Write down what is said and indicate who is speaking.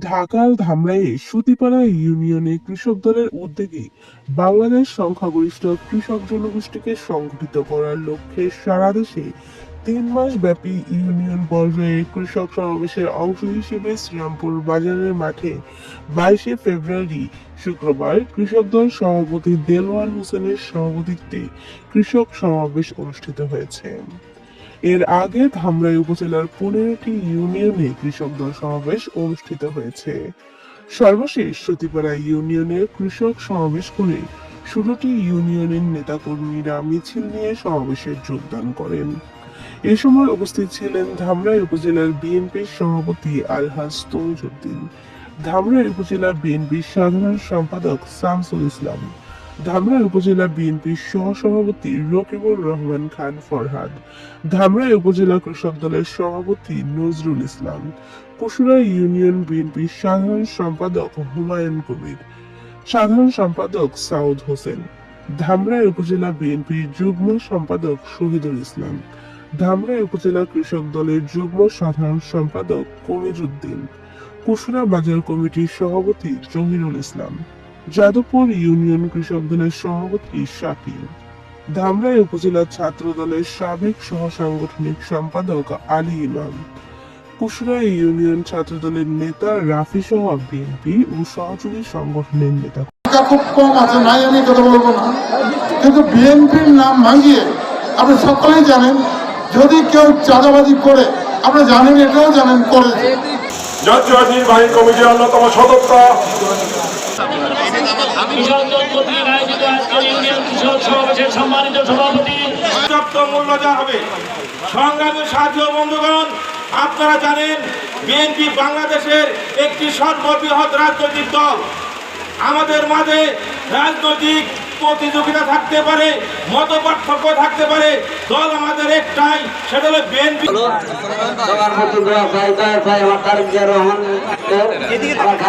Speaker 1: ঢাকার ধামরাইয়ে সুতিপাড়া ইউনিয়নে কৃষক দলের উদ্যোগে বাংলাদেশ সংখ্যাগরিষ্ঠ কৃষক জনগোষ্ঠীকে সংগঠিত করার লক্ষ্যে সারা দেশে 3 মাস ব্যাপী ইউনিয়ন পর্যায়ে কৃষক সমাবেশের অংশ হিসেবে শ্রীরামপুর বাজারের মাঠে 22শে ফেব্রুয়ারি শুক্রবার কৃষক দল সভাপতি দেলোয়ার হোসেনের সভাপতিত্বে কৃষক সমাবেশ অনুষ্ঠিত হয়েছে। এর আগে ধামরাই উপজেলার 15টি ইউনিয়নে কৃষক দল সমাবেশ অনুষ্ঠিত হয়েছে। সর্বশেষ সতীপাড়া ইউনিয়নে কৃষক সমাবেশ করে 16টি ইউনিয়নের নেতাকর্মীরা মিছিল নিয়ে সমাবেশে যোগদান করেন। এ সময় উপস্থিত ছিলেন ধামরাই উপজেলার বিএনপির সভাপতি আলহাজ তমিজউদ্দিন, ধামরাই উপজেলা বিএনপির সাধারণ সম্পাদক শামসুল ইসলাম, ধামরাই উপজেলা বিএনপির সহসভাপতি রকিবুর রহমান খান ফরহাদ, ধামরাই উপজেলা কৃষক দলের সভাপতি নজরুল ইসলাম, কুশুরা ইউনিয়ন বিএনপির সাধারণ সম্পাদক হুমায়ুন কবির, সাধারণ সম্পাদক সাউদ হোসেন, ধামরাই উপজেলা বিএনপির যুগ্ম সম্পাদক শহীদুল ইসলাম, ধামরাই উপজেলা কৃষক দলের যুগ্ম সাধারণ সম্পাদক কমিজউদ্দিন, কুশুরা বাজার কমিটির সভাপতি জহিরুল ইসলাম, যাদবপুর ইউনিয়ন কৃষক দলের সভাপতি শাকিল, ধামরাই উপজেলা ছাত্র দলের সাবেক সহ সাংগঠনিক সম্পাদক আলী ইমাম, কুশুরা ইউনিয়ন ছাত্র দলের নেতা রাফি সহ বিএনপি ও সহযোগী সংগঠনের নেতা।
Speaker 2: খুব কম আছে, নাই আমি কথা বলবো না, কিন্তু বিএনপির নাম ভাঙিয়ে আপনি সকলেই জানেন, যদি কেউ চাঁদাবাজি করে আপনি জানেন, এটাও জানেন করে
Speaker 3: জাতীয় নির্বাহী কমিটির অন্যতম সদস্য
Speaker 4: সম্মানিত সভাপতি
Speaker 3: মূল্য দেওয়া হবে। সংগ্রামী সাথী ও বন্ধুগণ, আপনারা জানেন বিএনপি বাংলাদেশের একটি সর্ববৃহৎ রাজনৈতিক দল। আমাদের মাঝে রাজনৈতিক প্রতিযোগিতা থাকতে পারে, মত পার্থক্য থাকতে পারে, দল আমাদের একটাই, সেটা হলো বিএনপি।
Speaker 5: আমার